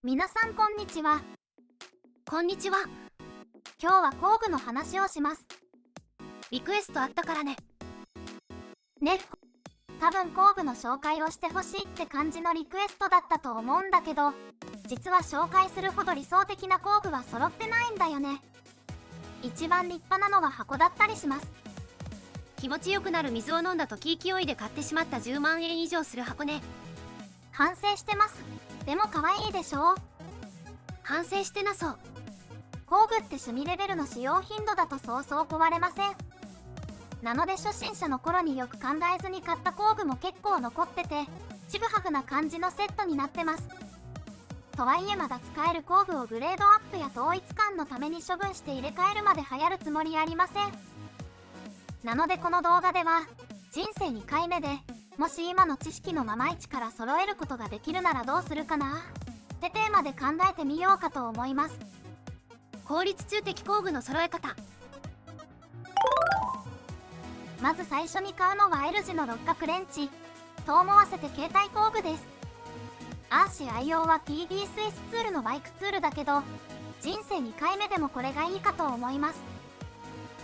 皆さんこんにちは。こんにちは。今日は工具の話をします。リクエストあったからね。多分工具の紹介をしてほしいって感じのリクエストだったと思うんだけど、実は紹介するほど理想的な工具は揃ってないんだよね。一番立派なのは箱だったりします。気持ちよくなる水を飲んだ時勢いで買ってしまった10万円以上する箱ね。反省してます。でも可愛いでしょ？反省してなそう。工具って趣味レベルの使用頻度だとそうそう壊れません。なので初心者の頃によく考えずに買った工具も結構残ってて、ちぐはぐな感じのセットになってます。とはいえまだ使える工具をグレードアップや統一感のために処分して入れ替えるまで流行るつもりありません。なのでこの動画では、人生2回目で、もし今の知識のまま一から揃えることができるならどうするかなってテーマで考えてみようかと思います。効率中的工具の揃え方。まず最初に買うのは L 字の六角レンチと思わせて携帯工具です。アーシ愛用は PB スイスツールのバイクツールだけど、人生2回目でもこれがいいかと思います。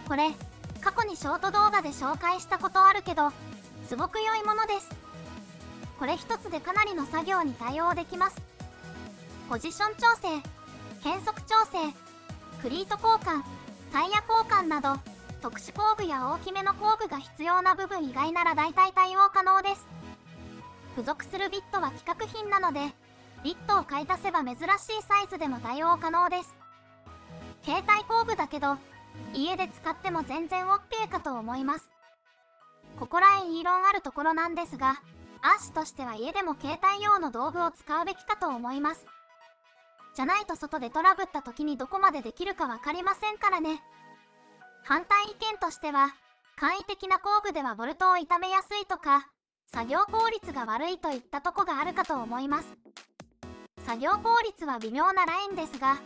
これ、過去にショート動画で紹介したことあるけど、すごく良いものです。これ一つでかなりの作業に対応できます。ポジション調整、変速調整、クリート交換、タイヤ交換など、特殊工具や大きめの工具が必要な部分以外なら大体対応可能です。付属するビットは規格品なので、ビットを買い足せば珍しいサイズでも対応可能です。携帯工具だけど、家で使っても全然 OK かと思います。ここらへん異論あるところなんですが、アーシとしては家でも携帯用の道具を使うべきかと思います。じゃないと外でトラブった時にどこまでできるかわかりませんからね。反対意見としては、簡易的な工具ではボルトを傷めやすいとか、作業効率が悪いといったとこがあるかと思います。作業効率は微妙なラインですが、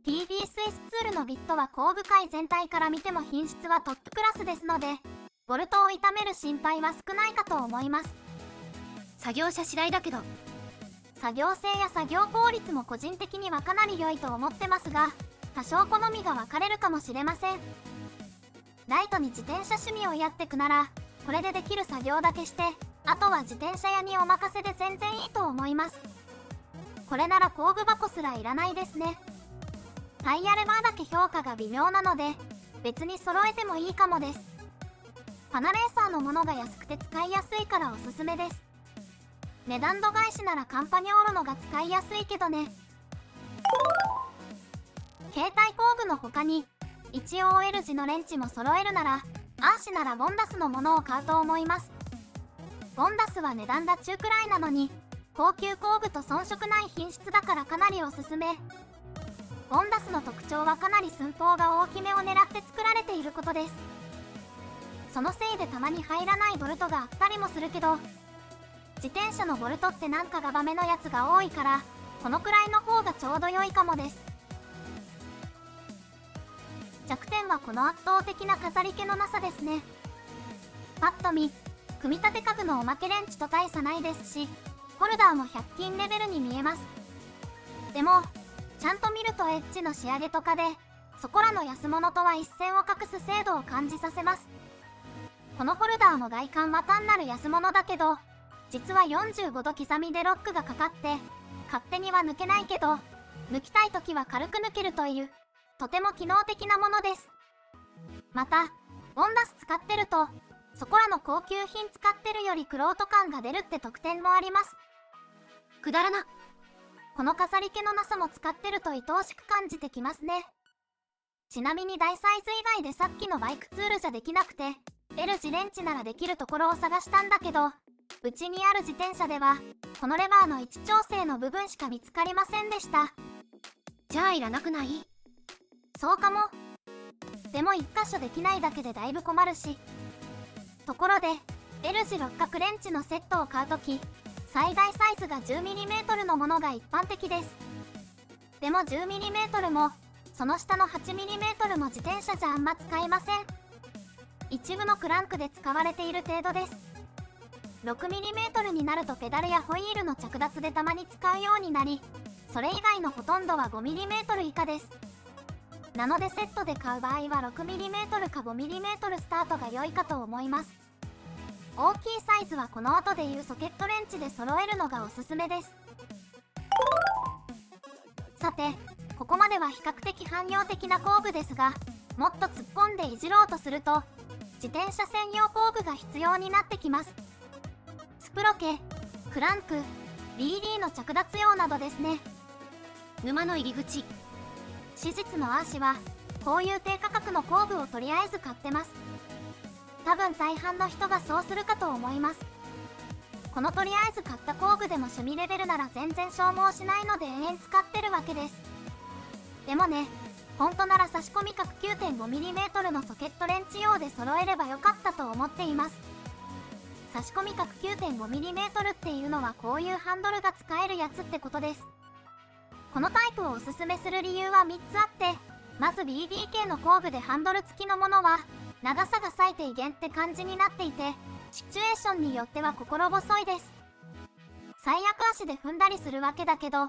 PB スイスツールのビットは工具界全体から見ても品質はトップクラスですので、ボルトを傷める心配は少ないかと思います。作業者次第だけど、作業性や作業効率も個人的にはかなり良いと思ってますが、多少好みが分かれるかもしれません。ライトに自転車趣味をやってくなら、これでできる作業だけして、あとは自転車屋にお任せで全然いいと思います。これなら工具箱すらいらないですね。タイヤレバーだけ評価が微妙なので、別に揃えてもいいかもです。パナレーサーのものが安くて使いやすいからおすすめです。値段度外視ならカンパニョーロのが使いやすいけどね。携帯工具の他に、一応 L 字のレンチも揃えるなら、アーシならボンダスのものを買うと思います。ボンダスは値段が中くらいなのに、高級工具と遜色ない品質だからかなりおすすめ。ボンダスの特徴はかなり寸法が大きめを狙って作られていることです。そのせいでたまに入らないボルトがあったりもするけど、自転車のボルトってなんかガバめのやつが多いから、このくらいの方がちょうど良いかもです。弱点はこの圧倒的な飾り気のなさですね。パッと見、組み立て家具のおまけレンチと大差ないですし、ホルダーも100均レベルに見えます。でも、ちゃんと見るとエッジの仕上げとかで、そこらの安物とは一線を画す精度を感じさせます。このホルダーの外観は単なる安物だけど、実は45度刻みでロックがかかって、勝手には抜けないけど、抜きたい時は軽く抜けるという、とても機能的なものです。また、ボンダス使ってると、そこらの高級品使ってるより玄人感が出るって特典もあります。くだらな。この飾り気のなさも使ってると愛おしく感じてきますね。ちなみに大サイズ以外でさっきのバイクツールじゃできなくて、L 字レンチならできるところを探したんだけど、うちにある自転車では、このレバーの位置調整の部分しか見つかりませんでした。じゃあいらなくない？そうかも。でも一箇所できないだけでだいぶ困るし。ところで、L 字六角レンチのセットを買うとき、最大サイズが 10mm のものが一般的です。でも 10mm も、その下の 8mm も自転車じゃあんま使いません。一部のクランクで使われている程度です。6mm になるとペダルやホイールの着脱でたまに使うようになり、それ以外のほとんどは 5mm 以下です。なのでセットで買う場合は 6mm か 5mm スタートが良いかと思います。大きいサイズはこの後でいうソケットレンチで揃えるのがおすすめです。さて、ここまでは比較的汎用的な工具ですが、もっと突っ込んでいじろうとすると自転車専用工具が必要になってきます。スプロケ、クランク、BD の着脱用などですね。沼の入り口。史実のアーシはこういう低価格の工具をとりあえず買ってます。多分大半の人がそうするかと思います。このとりあえず買った工具でも趣味レベルなら全然消耗しないので延々使ってるわけです。でもね、本当なら差し込み角 9.5mm のソケットレンチ用で揃えればよかったと思っています。差し込み角 9.5mm っていうのはこういうハンドルが使えるやつってことです。このタイプをおすすめする理由は3つあって、まず BD 系の工具でハンドル付きのものは長さが最低限って感じになっていて、シチュエーションによっては心細いです。最悪足で踏んだりするわけだけど、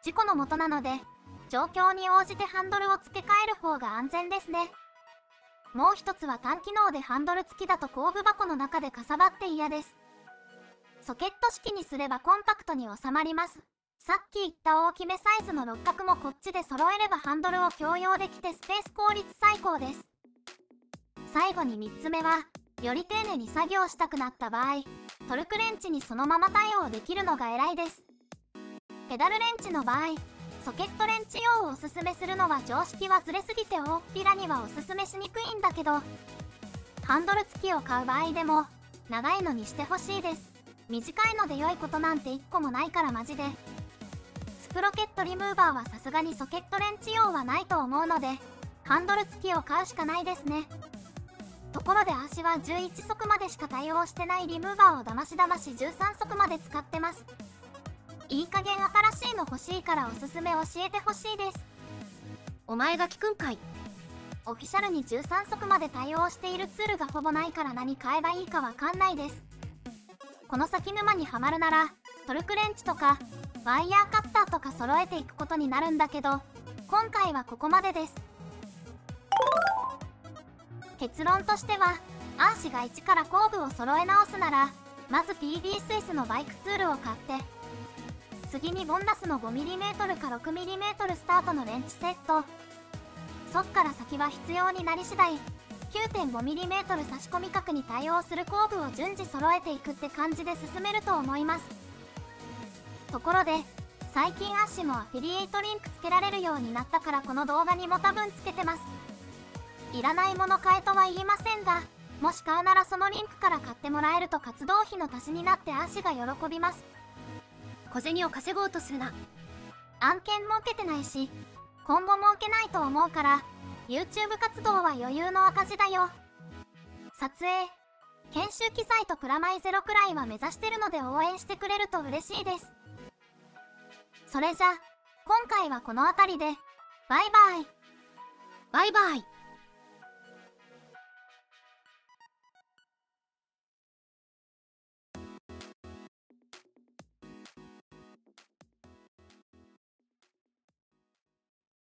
事故のもとなので状況に応じてハンドルを付け替える方が安全ですね。もう一つは単機能でハンドル付きだと工具箱の中でかさばって嫌です。ソケット式にすればコンパクトに収まります。さっき言った大きめサイズの六角もこっちで揃えればハンドルを共用できてスペース効率最高です。最後に3つ目は、より丁寧に作業したくなった場合、トルクレンチにそのまま対応できるのが偉いです。ペダルレンチの場合、ソケットレンチ用をおすすめするのは常識はずれすぎて大っぴらにはおすすめしにくいんだけど、ハンドル付きを買う場合でも長いのにしてほしいです。短いので良いことなんて1個もないからマジで。スプロケットリムーバーはさすがにソケットレンチ用はないと思うので、ハンドル付きを買うしかないですね。ところで足は11速までしか対応してないリムーバーをだまし13速まで使ってます。いい加減新しいの欲しいからおすすめ教えてほしいです。お前が聞くんかい。オフィシャルに13速まで対応しているツールがほぼないから何買えばいいかわかんないです。この先沼にはまるならトルクレンチとかワイヤーカッターとか揃えていくことになるんだけど、今回はここまでです。結論としては、アーシが一から工具を揃え直すならまず PB スイスのバイクツールを買って、次にボンダスの 5mm か 6mm スタートのレンチセット、そっから先は必要になり次第 9.5mm 差し込み角に対応する工具を順次揃えていくって感じで進めると思います。ところで、最近アッシュもアフィリエイトリンクつけられるようになったからこの動画にも多分つけてます。いらないもの買えとは言いませんが、もし買うならそのリンクから買ってもらえると活動費の足しになってアッシュが喜びます。小銭を稼ごうとするな。案件設けてないし、今後設けないと思うから、YouTube 活動は余裕の赤字だよ。撮影、研修機材とプラマイゼロくらいは目指してるので応援してくれると嬉しいです。それじゃ、今回はこの辺りで、バイバイ。バイバイ。